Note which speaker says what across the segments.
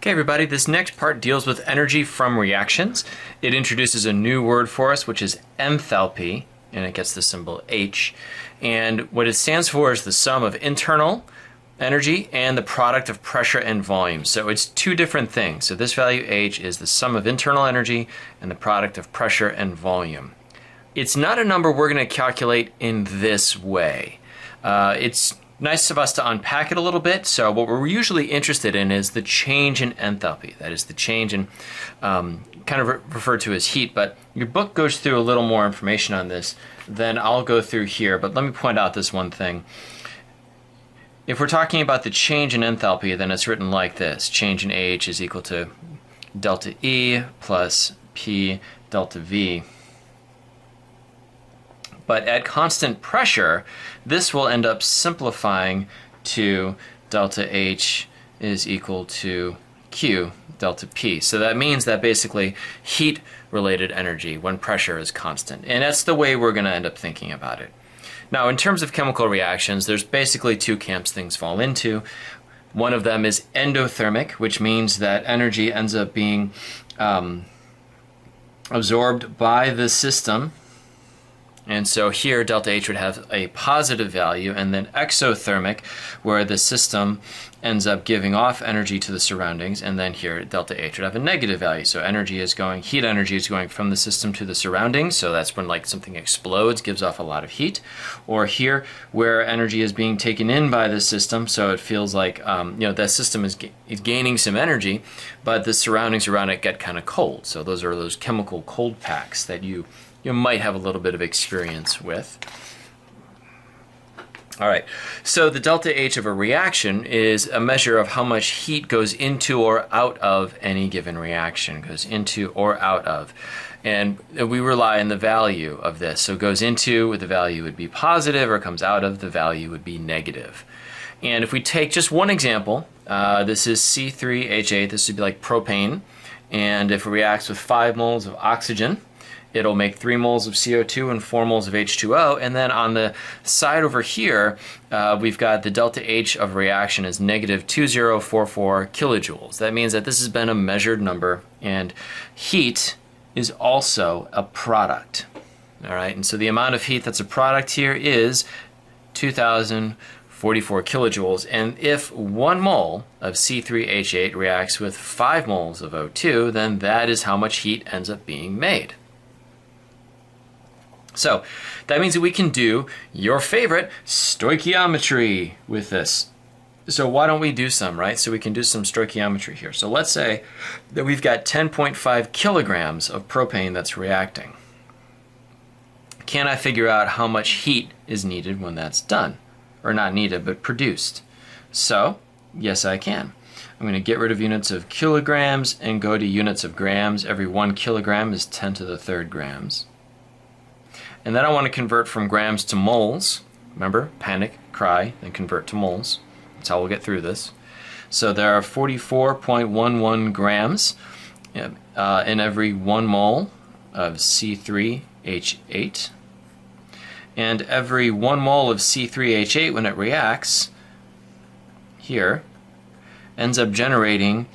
Speaker 1: Okay, everybody, this next part deals with energy from reactions. It introduces a new word for us, which is enthalpy, and it gets the symbol H. And what it stands for is the sum of internal energy and the product of pressure and volume. So it's two different things. So this value H is the sum of internal energy and the product of pressure and volume. It's not a number we're going to calculate in this way. It's nice of us to unpack it a little bit. So what we're usually interested in is the change in enthalpy. That is the change in kind of referred to as heat, but your book goes through a little more information on this than I'll go through here. But let me point out this one thing. If we're talking about the change in enthalpy, then it's written like this. Change in H is equal to delta E plus P delta V. But at constant pressure, this will end up simplifying to delta H is equal to Q delta P. So that means that basically heat-related energy when pressure is constant. And that's the way we're going to end up thinking about it. Now, in terms of chemical reactions, there's basically two camps things fall into. One of them is endothermic, which means that energy ends up being absorbed by the system. And so here delta H would have a positive value, and then exothermic, where the system ends up giving off energy to the surroundings, and then here delta H would have a negative value. So heat energy is going from the system to the surroundings, so that's when like something explodes, gives off a lot of heat. Or here where energy is being taken in by the system, so it feels like that system is gaining some energy, but the surroundings around it get kind of cold. So those are those chemical cold packs that you might have a little bit of experience with. All right, so the delta H of a reaction is a measure of how much heat goes into or out of any given reaction, goes into or out of. And we rely on the value of this. So goes into, the value would be positive, or comes out of, the value would be negative. And if we take just one example, this is C3H8, this would be like propane. And if it reacts with 5 moles of oxygen, it'll make 3 moles of CO2 and 4 moles of H2O. And then on the side over here, we've got the delta H of reaction is negative 2044 kilojoules. That means that this has been a measured number, and heat is also a product. All right, and so the amount of heat that's a product here is 2044 kilojoules. And if 1 mole of C3H8 reacts with 5 moles of O2, then that is how much heat ends up being made. So that means that we can do your favorite stoichiometry with this. So why don't we do some, right? So we can do some stoichiometry here. So let's say that we've got 10.5 kilograms of propane that's reacting. Can I figure out how much heat is needed when that's done? Or not needed, but produced. So, yes, I can. I'm going to get rid of units of kilograms and go to units of grams. Every 1 kilogram is 10 to the 3rd grams. And then I want to convert from grams to moles. Remember, panic, cry, then convert to moles. That's how we'll get through this. So there are 44.11 grams in every 1 mole of C3H8. And every 1 mole of C3H8, when it reacts here, ends up generating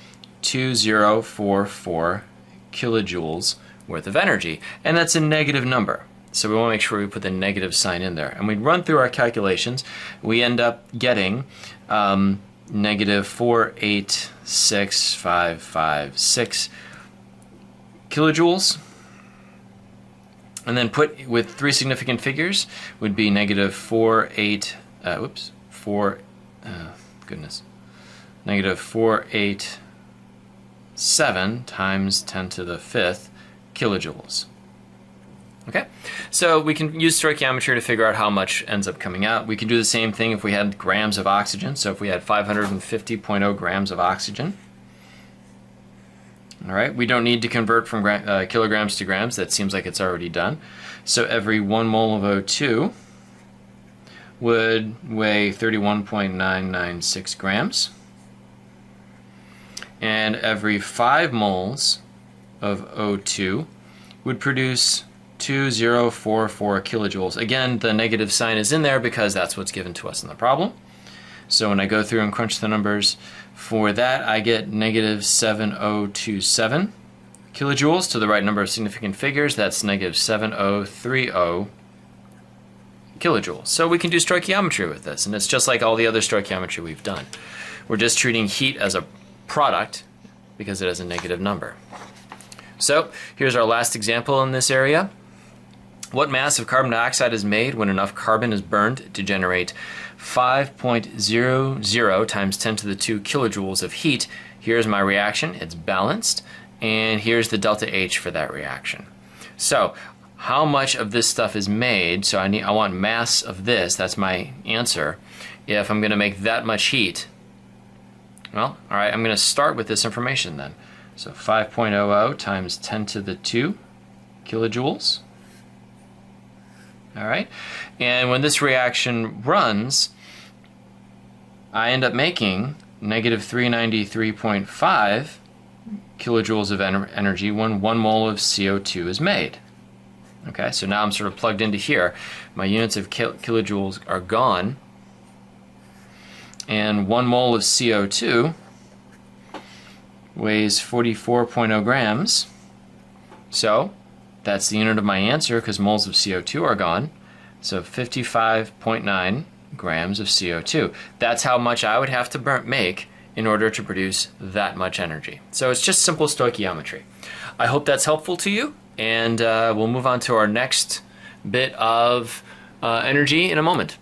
Speaker 1: 2044 kilojoules worth of energy. And that's a negative number. So we want to make sure we put the negative sign in there. And we run through our calculations. We end up getting negative 486,556 kilojoules. And then put with 3 significant figures would be negative negative 487 times 10 to the 5th kilojoules. Okay, so we can use stoichiometry to figure out how much ends up coming out. We can do the same thing if we had grams of oxygen. So if we had 550.0 grams of oxygen. All right, we don't need to convert from kilograms to grams. That seems like it's already done. So every 1 mole of O2 would weigh 31.996 grams. And every 5 moles of O2 would produce 2044 kilojoules. Again, the negative sign is in there because that's what's given to us in the problem. So when I go through and crunch the numbers, For that, I get negative 7027 kilojoules. To the right number of significant figures, that's negative 7030 kilojoules. So we can do stoichiometry with this, and it's just like all the other stoichiometry we've done. We're just treating heat as a product because it has a negative number. So here's our last example in this area. What mass of carbon dioxide is made when enough carbon is burned to generate 5.00 times 10 to the 2 kilojoules of heat? Here's my reaction. It's balanced. And here's the delta H for that reaction. So how much of this stuff is made? So I want mass of this. That's my answer. If I'm going to make that much heat, well, all right, I'm going to start with this information then. So 5.00 times 10 to the 2 kilojoules. All right, and when this reaction runs, I end up making negative 393.5 kilojoules of energy when 1 mole of CO2 is made. Okay, so now I'm sort of plugged into here. My units of kilojoules are gone, and 1 mole of CO2 weighs 44.0 grams. So that's the unit of my answer because moles of CO2 are gone. So 55.9 grams of CO2. That's how much I would have to make in order to produce that much energy. So it's just simple stoichiometry. I hope that's helpful to you, and we'll move on to our next bit of energy in a moment.